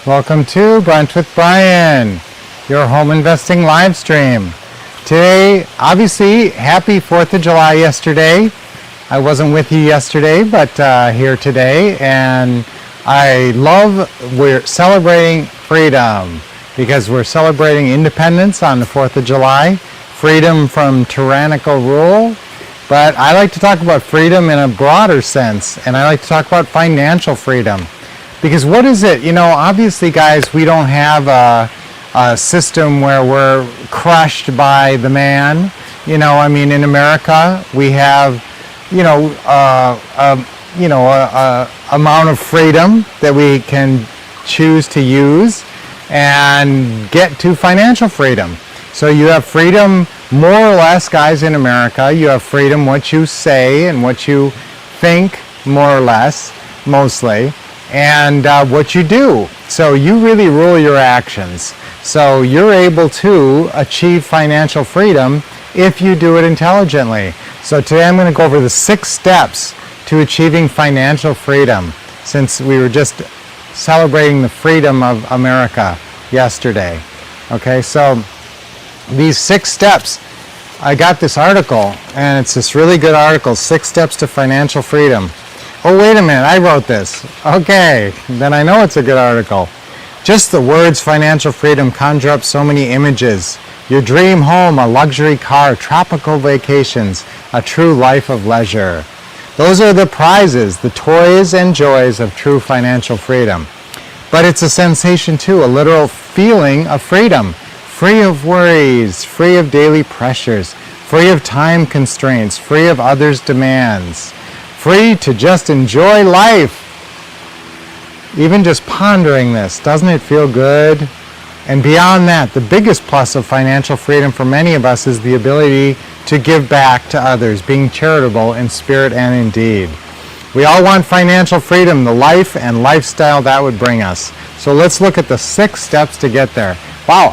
Welcome to Brunch with Brian, your home investing live stream. Today, obviously, happy 4th of July yesterday. I wasn't with you yesterday, but here today. And we're celebrating freedom because we're celebrating independence on the 4th of July, freedom from tyrannical rule. But I like to talk about freedom in a broader sense, and I like to talk about financial freedom. Because what is it? Obviously, guys, we don't have a system where we're crushed by the man. In America, we have, amount of freedom that we can choose to use and get to financial freedom. So you have freedom, more or less, guys, in America. You have freedom what you say and what you think, more or less, mostly, and what you do. So you really rule your actions. So you're able to achieve financial freedom if you do it intelligently. So today I'm going to go over the 6 steps to achieving financial freedom, since we were just celebrating the freedom of America yesterday. Okay, so these 6 steps, I got this article, and it's this really good article, 6 Steps to Financial Freedom. Oh, wait a minute, I wrote this. Okay, then I know it's a good article. Just the words financial freedom conjure up so many images. Your dream home, a luxury car, tropical vacations, a true life of leisure. Those are the prizes, the toys and joys of true financial freedom. But it's a sensation too, a literal feeling of freedom. Free of worries, free of daily pressures, free of time constraints, free of others' demands. Free to just enjoy life. Even just pondering this, doesn't it feel good? And beyond that, the biggest plus of financial freedom for many of us is the ability to give back to others, being charitable in spirit and in deed. We all want financial freedom, the life and lifestyle that would bring us. So let's look at the 6 steps to get there. Wow,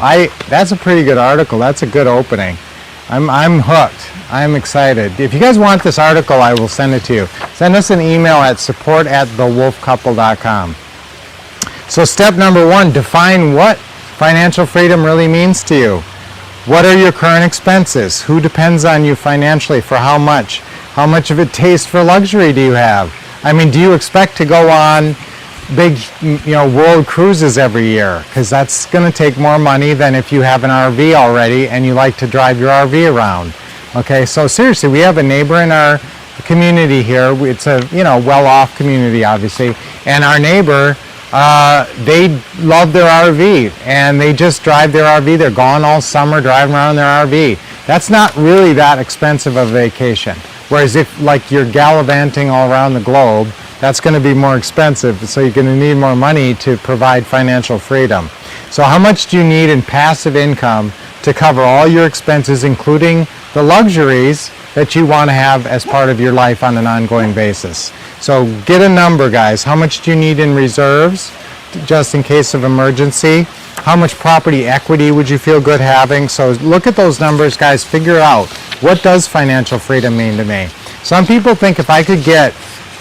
that's a pretty good article. That's a good opening. I'm hooked. I'm excited. If you guys want this article, I will send it to you. Send us an email at support@thewolffcouple.com. So step number 1, define what financial freedom really means to you. What are your current expenses? Who depends on you financially? For how much? How much of a taste for luxury do you have? Do you expect to go on big, world cruises every year? Because that's going to take more money than if you have an RV already and you like to drive your RV around. Okay, so seriously, we have a neighbor in our community here. It's a, well-off community, obviously. And our neighbor, they love their RV, and they just drive their RV. They're gone all summer driving around their RV. That's not really that expensive of a vacation. Whereas if, you're gallivanting all around the globe, that's going to be more expensive, so you're going to need more money to provide financial freedom. So how much do you need in passive income to cover all your expenses, including the luxuries that you want to have as part of your life on an ongoing basis? So get a number, guys. How much do you need in reserves, just in case of emergency? How much property equity would you feel good having? So look at those numbers, guys. Figure out, what does financial freedom mean to me? Some people think if I could get,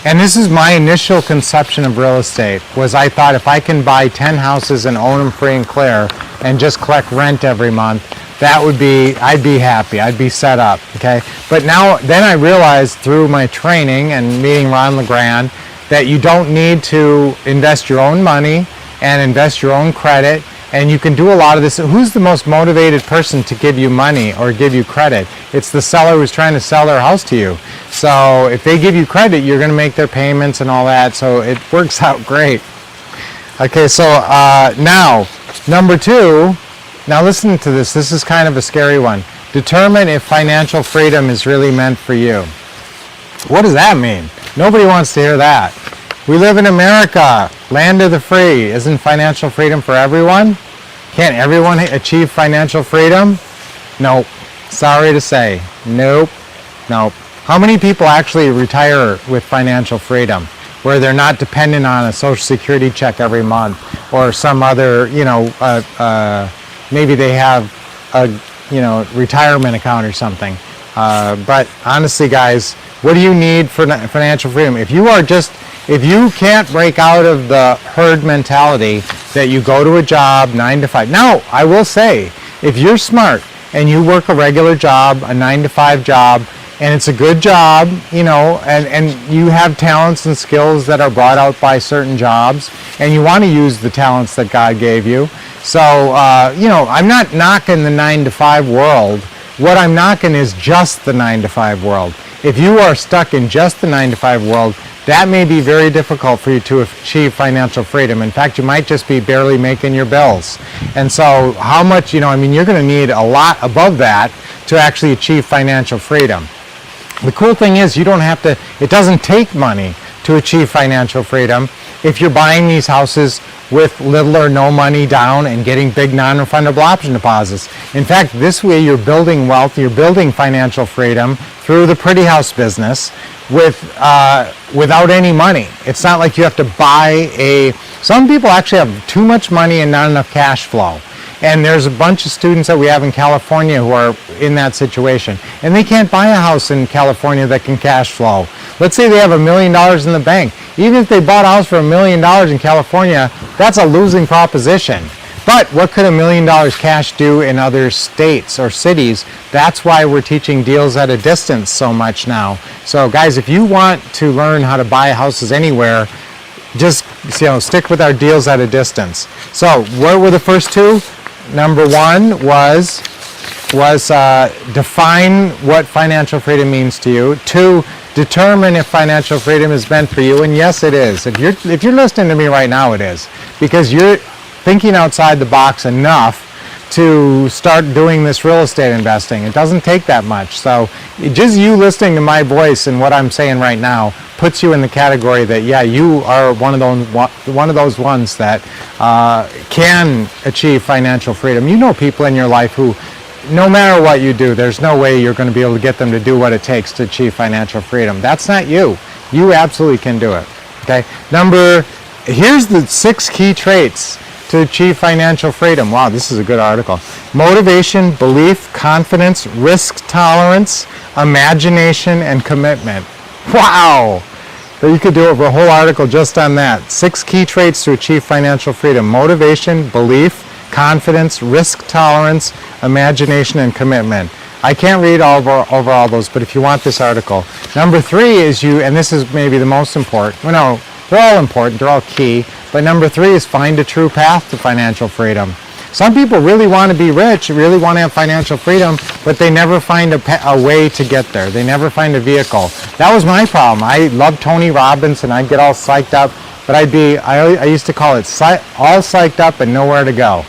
and this is my initial conception of real estate, was I thought if I can buy 10 houses and own them free and clear and just collect rent every month, I'd be happy. I'd be set up, okay? But then I realized through my training and meeting Ron LeGrand that you don't need to invest your own money and invest your own credit, and you can do a lot of this. Who's the most motivated person to give you money or give you credit? It's the seller who's trying to sell their house to you. So if they give you credit, you're going to make their payments and all that, so it works out great. Okay, so now, number 2, now listen to this. This is kind of a scary one. Determine if financial freedom is really meant for you. What does that mean? Nobody wants to hear that. We live in America, land of the free. Isn't financial freedom for everyone? Can't everyone achieve financial freedom? Nope. Sorry to say. Nope. How many people actually retire with financial freedom, where they're not dependent on a Social Security check every month or some other, maybe they have a, retirement account or something. But honestly, guys, what do you need for financial freedom? If you can't break out of the herd mentality that you go to a job 9 to 5. Now, I will say, if you're smart and you work a regular job, a 9 to 5 job, and it's a good job, and you have talents and skills that are brought out by certain jobs, and you want to use the talents that God gave you. So, I'm not knocking the 9 to 5 world. What I'm knocking is just the 9 to 5 world. If you are stuck in just the 9 to 5 world, that may be very difficult for you to achieve financial freedom. In fact, you might just be barely making your bills. And so how much, you're going to need a lot above that to actually achieve financial freedom. The cool thing is you don't have to, it doesn't take money to achieve financial freedom if you're buying these houses with little or no money down and getting big non-refundable option deposits. In fact, this way you're building wealth, you're building financial freedom through the pretty house business without any money. It's not like you have to buy some people actually have too much money and not enough cash flow. And there's a bunch of students that we have in California who are in that situation. And they can't buy a house in California that can cash flow. Let's say they have $1 million in the bank. Even if they bought a house for $1 million in California, that's a losing proposition. But what could $1 million cash do in other states or cities? That's why we're teaching deals at a distance so much now. So guys, if you want to learn how to buy houses anywhere, just stick with our deals at a distance. So what were the first two? Number one was define what financial freedom means to you. 2, determine if financial freedom is meant for you, and yes, it is. If you're listening to me right now, it is, because you're thinking outside the box enough to start doing this real estate investing. It doesn't take that much. So just you listening to my voice and what I'm saying right now puts you in the category that, yeah, you are one of those ones that can achieve financial freedom. You know people in your life who, no matter what you do, there's no way you're going to be able to get them to do what it takes to achieve financial freedom. That's not you. You absolutely can do it. Okay. Here's the 6 key traits to achieve financial freedom. Wow, this is a good article. Motivation, belief, confidence, risk tolerance, imagination, and commitment. Wow! You could do a whole article just on that. 6 key traits to achieve financial freedom. Motivation, belief, confidence, risk tolerance, imagination, and commitment. I can't read over all those, but if you want this article. Number 3 is and this is maybe the most important. Well, no, they're all important, they're all key. But number 3 is find a true path to financial freedom. Some people really want to be rich, really want to have financial freedom, but they never find a way to get there. They never find a vehicle. That was my problem. I loved Tony Robbins, and I'd get all psyched up, but I used to call it all psyched up and nowhere to go.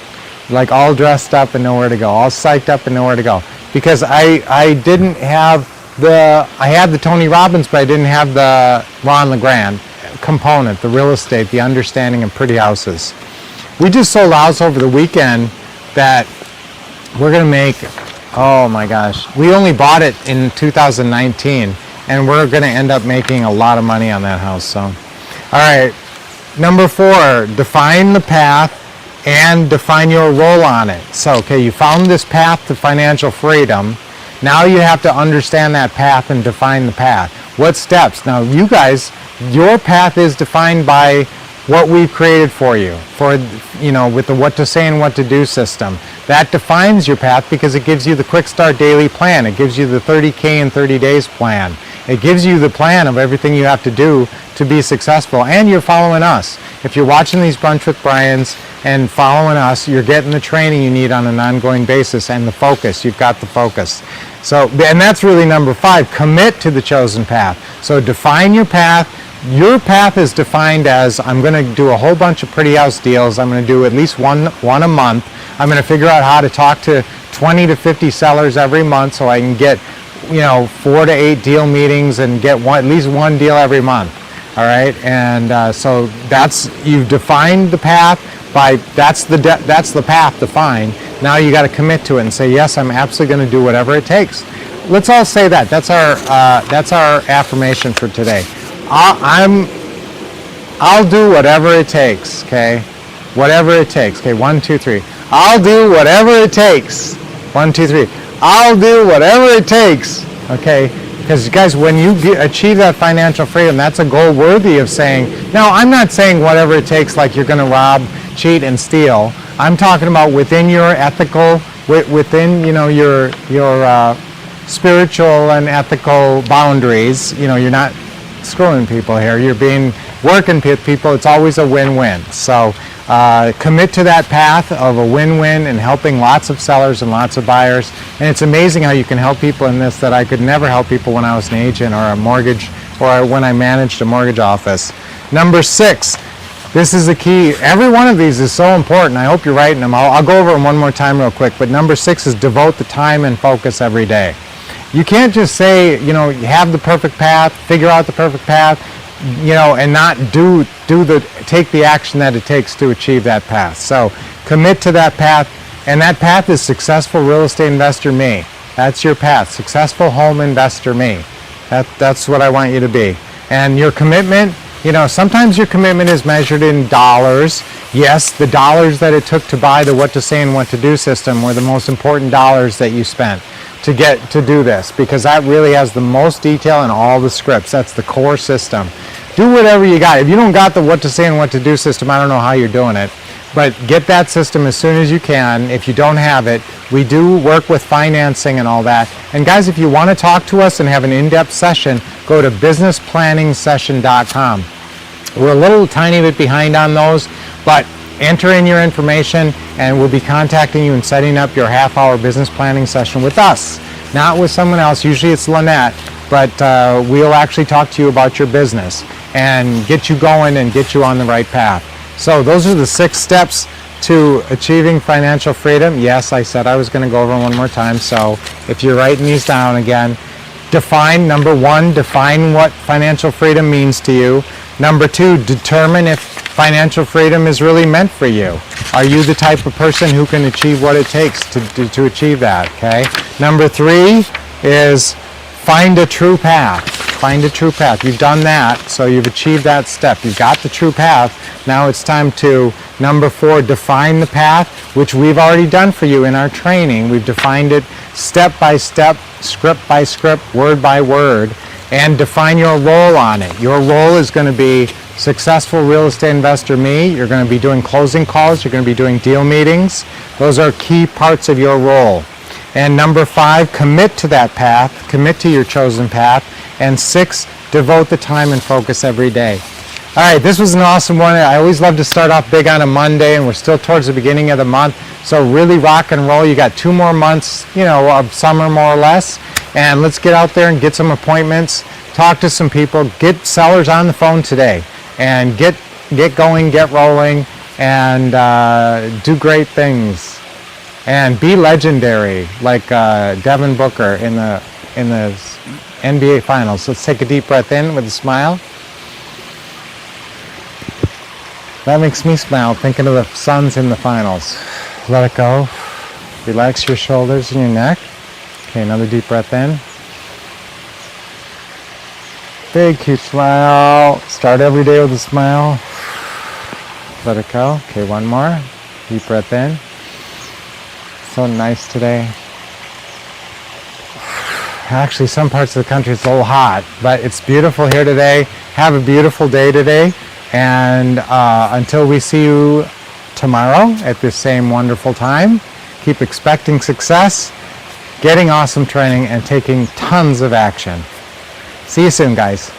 Like all dressed up and nowhere to go. All psyched up and nowhere to go. Because I didn't have I had the Tony Robbins, but I didn't have the Ron LeGrand component, the real estate, the understanding of pretty houses. We just sold a house over the weekend that we're going to make, oh my gosh, we only bought it in 2019, and we're going to end up making a lot of money on that house. So, all right, number 4, define the path and define your role on it. So, okay, you found this path to financial freedom. Now you have to understand that path and define the path. What steps? Now, you guys, your path is defined by what we've created for you, with the what to say and what to do system. That defines your path because it gives you the Quick Start Daily Plan. It gives you the 30K in 30 days plan. It gives you the plan of everything you have to do to be successful, and you're following us. If you're watching these Brunch with Brian's and following us, you're getting the training you need on an ongoing basis and the focus. You've got the focus. So, and that's really number 5, commit to the chosen path. So define your path. Your path is defined as, I'm going to do a whole bunch of pretty house deals. I'm going to do at least one a month. I'm going to figure out how to talk to 20 to 50 sellers every month so I can get 4 to 8 deal meetings and get at least one deal every month. All right, and so you've defined the path. That's the path defined. Now you got to commit to it and say, yes, I'm absolutely going to do whatever it takes. Let's all say that. That's our affirmation for today. I'll do whatever it takes. Okay, whatever it takes. Okay, 1, 2, 3. I'll do whatever it takes. 1, 2, 3. I'll do whatever it takes. Okay. Because guys, when you achieve that financial freedom, that's a goal worthy of saying. Now, I'm not saying whatever it takes, like you're going to rob cheat, and steal. I'm talking about within your ethical, within your spiritual and ethical boundaries. You're not screwing people here. You're working with people. It's always a win-win. So commit to that path of a win-win and helping lots of sellers and lots of buyers. And it's amazing how you can help people in this that I could never help people when I was an agent or a mortgage or when I managed a mortgage office. Number 6, this is the key. Every one of these is so important. I hope you're writing them. I'll go over them one more time real quick. But number 6 is devote the time and focus every day. You can't just say, you have the perfect path, figure out the perfect path, and not take the action that it takes to achieve that path. So commit to that path, and that path is successful real estate investor me. That's your path, successful home investor me. That's what I want you to be. And your commitment, sometimes your commitment is measured in dollars. Yes, the dollars that it took to buy the what to say and what to do system were the most important dollars that you spent to get to do this, because that really has the most detail in all the scripts. That's the core system. Do whatever you got. If you don't got the what to say and what to do system, I don't know how you're doing it. But get that system as soon as you can. If you don't have it, we do work with financing and all that. And guys, if you want to talk to us and have an in-depth session, go to businessplanningsession.com. We're a little tiny bit behind on those, but enter in your information and we'll be contacting you and setting up your half-hour business planning session with us, not with someone else. Usually it's Lynette, but we'll actually talk to you about your business and get you going and get you on the right path. So those are the 6 steps to achieving financial freedom. Yes, I said I was going to go over them one more time. So if you're writing these down again, number 1, define what financial freedom means to you. Number 2, determine if financial freedom is really meant for you. Are you the type of person who can achieve what it takes to achieve that? Okay. Number 3 is find a true path. Find a true path. You've done that, so you've achieved that step. You've got the true path. Now it's time to, number 4, define the path, which we've already done for you in our training. We've defined it step by step, script by script, word by word, and define your role on it. Your role is going to be successful real estate investor me. You're going to be doing closing calls. You're going to be doing deal meetings. Those are key parts of your role. And number 5, commit to that path. Commit to your chosen path. And 6, devote the time and focus every day. All right, this was an awesome one. I always love to start off big on a Monday, and we're still towards the beginning of the month. So really rock and roll. You got 2 more months, of summer more or less. And let's get out there and get some appointments, talk to some people, get sellers on the phone today, and get going, get rolling, and do great things. And be legendary, like Devin Booker in the NBA Finals. Let's take a deep breath in with a smile. That makes me smile, thinking of the Suns in the finals. Let it go. Relax your shoulders and your neck. Okay, another deep breath in. Big, huge smile. Start every day with a smile. Let it go. Okay, one more. Deep breath in. So nice today. Actually, some parts of the country it's a little hot, but it's beautiful here today. Have a beautiful day today. And until we see you tomorrow at this same wonderful time, keep expecting success, getting awesome training, and taking tons of action. See you soon, guys.